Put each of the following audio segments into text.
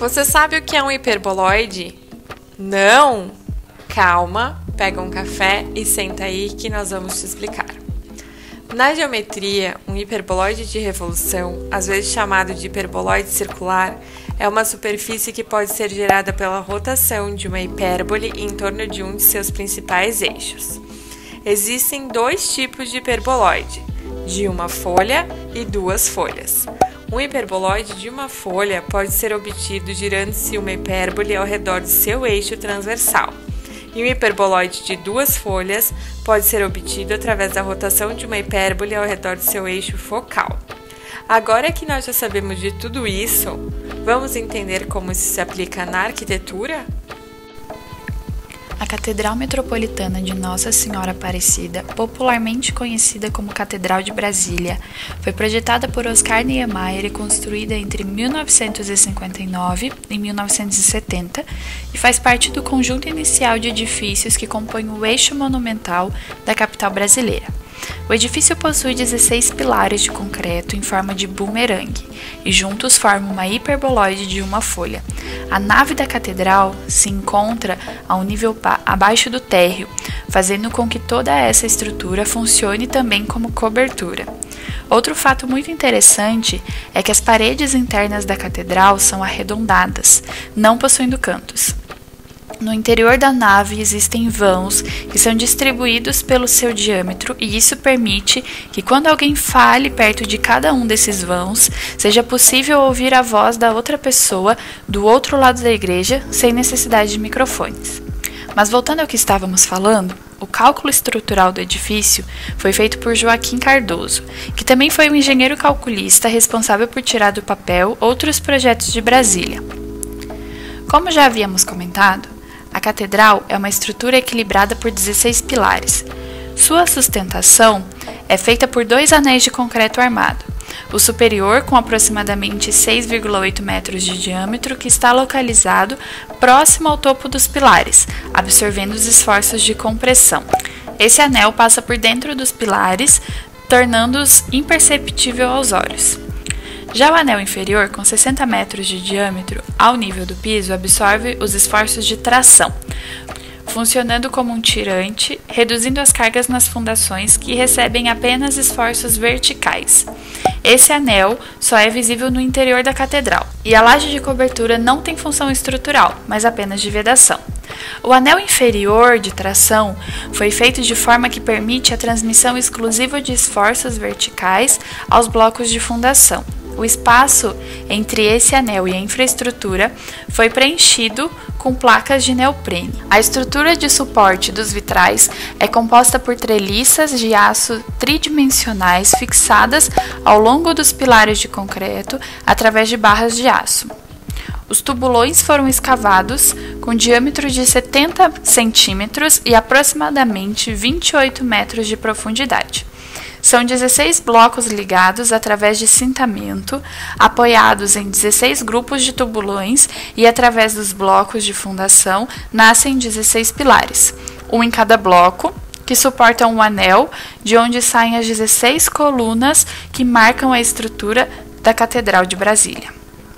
Você sabe o que é um hiperboloide? Não? Calma, pega um café e senta aí que nós vamos te explicar. Na geometria, um hiperboloide de revolução, às vezes chamado de hiperboloide circular, é uma superfície que pode ser gerada pela rotação de uma hipérbole em torno de um de seus principais eixos. Existem dois tipos de hiperboloide, de uma folha e duas folhas. Um hiperboloide de uma folha pode ser obtido girando-se uma hipérbole ao redor do seu eixo transversal. E um hiperboloide de duas folhas pode ser obtido através da rotação de uma hipérbole ao redor do seu eixo focal. Agora que nós já sabemos de tudo isso, vamos entender como isso se aplica na arquitetura? A Catedral Metropolitana de Nossa Senhora Aparecida, popularmente conhecida como Catedral de Brasília, foi projetada por Oscar Niemeyer e construída entre 1959 e 1970 e faz parte do conjunto inicial de edifícios que compõem o eixo monumental da capital brasileira. O edifício possui 16 pilares de concreto em forma de bumerangue e juntos formam uma hiperboloide de uma folha. A nave da catedral se encontra a um nível abaixo do térreo, fazendo com que toda essa estrutura funcione também como cobertura. Outro fato muito interessante é que as paredes internas da catedral são arredondadas, não possuindo cantos. No interior da nave existem vãos que são distribuídos pelo seu diâmetro e isso permite que quando alguém fale perto de cada um desses vãos, seja possível ouvir a voz da outra pessoa do outro lado da igreja sem necessidade de microfones. Mas voltando ao que estávamos falando, o cálculo estrutural do edifício foi feito por Joaquim Cardoso, que também foi um engenheiro calculista responsável por tirar do papel outros projetos de Brasília. Como já havíamos comentado, a catedral é uma estrutura equilibrada por 16 pilares. Sua sustentação é feita por dois anéis de concreto armado. O superior, com aproximadamente 6,8 metros de diâmetro, que está localizado próximo ao topo dos pilares, absorvendo os esforços de compressão. Esse anel passa por dentro dos pilares, tornando-os imperceptível aos olhos. Já o anel inferior, com 60 metros de diâmetro, ao nível do piso, absorve os esforços de tração, funcionando como um tirante, reduzindo as cargas nas fundações que recebem apenas esforços verticais. Esse anel só é visível no interior da catedral, e a laje de cobertura não tem função estrutural, mas apenas de vedação. O anel inferior de tração foi feito de forma que permite a transmissão exclusiva de esforços verticais aos blocos de fundação. O espaço entre esse anel e a infraestrutura foi preenchido com placas de neoprene. A estrutura de suporte dos vitrais é composta por treliças de aço tridimensionais fixadas ao longo dos pilares de concreto através de barras de aço. Os tubulões foram escavados com diâmetro de 70 centímetros e aproximadamente 28 metros de profundidade. São 16 blocos ligados através de cintamento, apoiados em 16 grupos de tubulões e através dos blocos de fundação nascem 16 pilares, um em cada bloco, que suportam um anel de onde saem as 16 colunas que marcam a estrutura da Catedral de Brasília.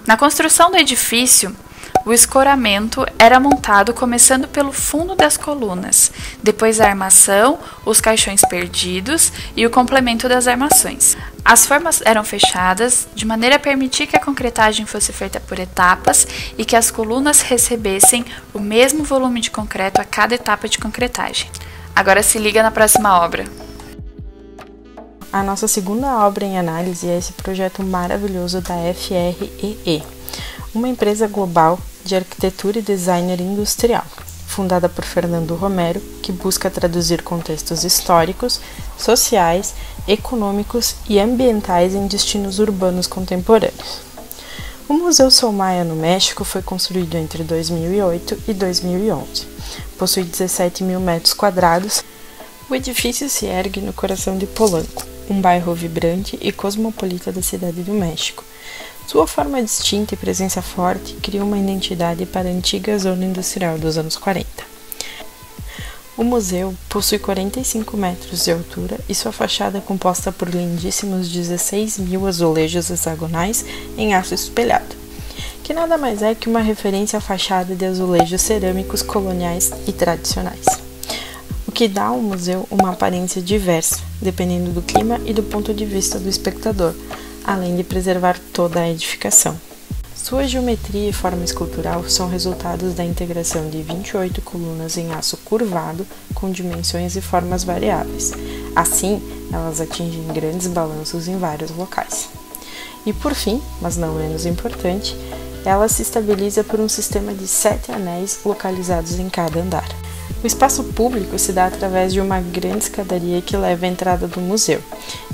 Na construção do edifício, o escoramento era montado começando pelo fundo das colunas, depois a armação, os caixões perdidos e o complemento das armações. As formas eram fechadas de maneira a permitir que a concretagem fosse feita por etapas e que as colunas recebessem o mesmo volume de concreto a cada etapa de concretagem. Agora se liga na próxima obra. A nossa segunda obra em análise é esse projeto maravilhoso da FREE, uma empresa global de arquitetura e designer industrial, fundada por Fernando Romero, que busca traduzir contextos históricos, sociais, econômicos e ambientais em destinos urbanos contemporâneos. O Museu Soumaya, no México, foi construído entre 2008 e 2011. Possui 17 mil metros quadrados. O edifício se ergue no coração de Polanco, um bairro vibrante e cosmopolita da cidade do México. Sua forma distinta e presença forte cria uma identidade para a antiga zona industrial dos anos 40. O museu possui 45 metros de altura e sua fachada é composta por lindíssimos 16 mil azulejos hexagonais em aço espelhado, que nada mais é que uma referência à fachada de azulejos cerâmicos coloniais e tradicionais, o que dá ao museu uma aparência diversa, dependendo do clima e do ponto de vista do espectador, além de preservar toda a edificação. Sua geometria e forma escultural são resultados da integração de 28 colunas em aço curvado com dimensões e formas variáveis. Assim, elas atingem grandes balanços em vários locais. E por fim, mas não menos importante, ela se estabiliza por um sistema de 7 anéis localizados em cada andar. O espaço público se dá através de uma grande escadaria que leva à entrada do museu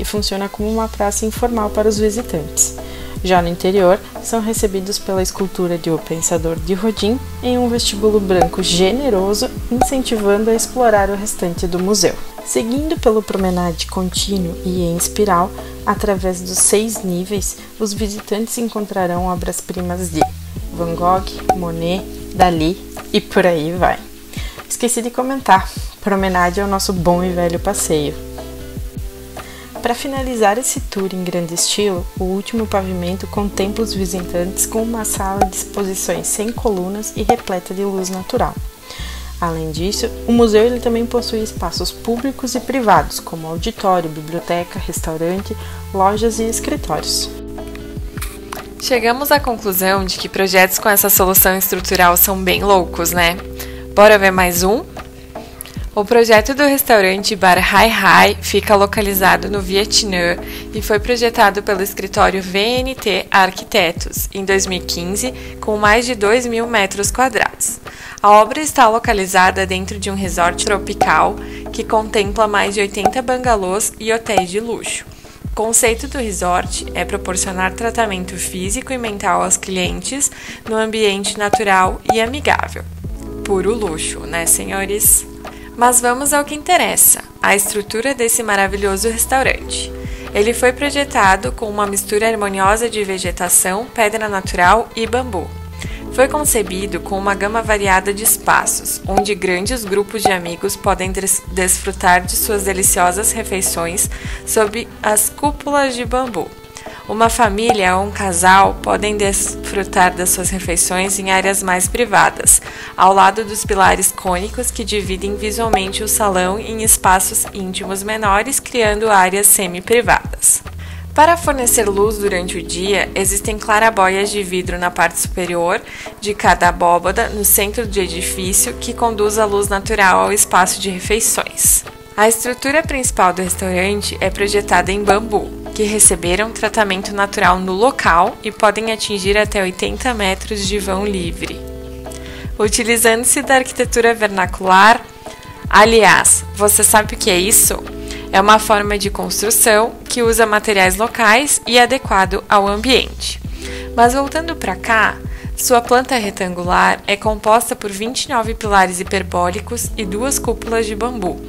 e funciona como uma praça informal para os visitantes. Já no interior, são recebidos pela escultura de O Pensador de Rodin em um vestíbulo branco generoso, incentivando a explorar o restante do museu. Seguindo pelo promenade contínuo e em espiral, através dos 6 níveis, os visitantes encontrarão obras-primas de Van Gogh, Monet, Dalí e por aí vai. Esqueci de comentar, promenade é o nosso bom e velho passeio. Para finalizar esse tour em grande estilo, o último pavimento contempla os visitantes com uma sala de exposições sem colunas e repleta de luz natural. Além disso, o museu ele também possui espaços públicos e privados, como auditório, biblioteca, restaurante, lojas e escritórios. Chegamos à conclusão de que projetos com essa solução estrutural são bem loucos, né? Bora ver mais um? O projeto do restaurante Bar Hai Hai fica localizado no Vietnã e foi projetado pelo escritório VNT Arquitetos em 2015, com mais de 2.000 metros quadrados. A obra está localizada dentro de um resort tropical que contempla mais de 80 bangalôs e hotéis de luxo. O conceito do resort é proporcionar tratamento físico e mental aos clientes no ambiente natural e amigável. Puro luxo, né, senhores? Mas vamos ao que interessa, a estrutura desse maravilhoso restaurante. Ele foi projetado com uma mistura harmoniosa de vegetação, pedra natural e bambu. Foi concebido com uma gama variada de espaços, onde grandes grupos de amigos podem desfrutar de suas deliciosas refeições sob as cúpulas de bambu. Uma família ou um casal podem desfrutar das suas refeições em áreas mais privadas, ao lado dos pilares cônicos que dividem visualmente o salão em espaços íntimos menores, criando áreas semi-privadas. Para fornecer luz durante o dia, existem clarabóias de vidro na parte superior de cada abóbada no centro do edifício que conduz a luz natural ao espaço de refeições. A estrutura principal do restaurante é projetada em bambu, que receberam tratamento natural no local e podem atingir até 80 metros de vão livre. Utilizando-se da arquitetura vernacular, aliás, você sabe o que é isso? É uma forma de construção que usa materiais locais e adequado ao ambiente. Mas voltando para cá, sua planta retangular é composta por 29 pilares hiperbólicos e 2 cúpulas de bambu.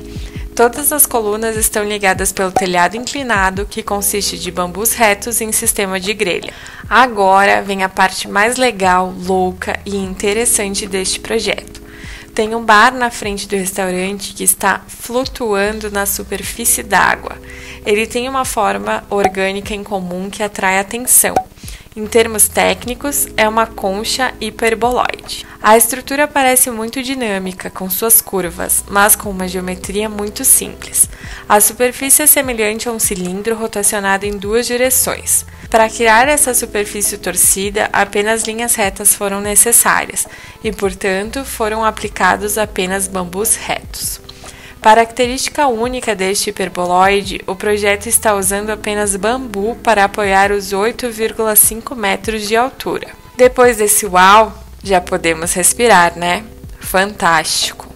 Todas as colunas estão ligadas pelo telhado inclinado, que consiste de bambus retos em sistema de grelha. Agora vem a parte mais legal, louca e interessante deste projeto. Tem um bar na frente do restaurante que está flutuando na superfície d'água. Ele tem uma forma orgânica em comum que atrai atenção. Em termos técnicos, é uma concha hiperboloide. A estrutura parece muito dinâmica, com suas curvas, mas com uma geometria muito simples. A superfície é semelhante a um cilindro rotacionado em 2 direções. Para criar essa superfície torcida, apenas linhas retas foram necessárias e, portanto, foram aplicados apenas bambus retos. Característica única deste hiperboloide, o projeto está usando apenas bambu para apoiar os 8,5 metros de altura. Depois desse uau, já podemos respirar, né? Fantástico!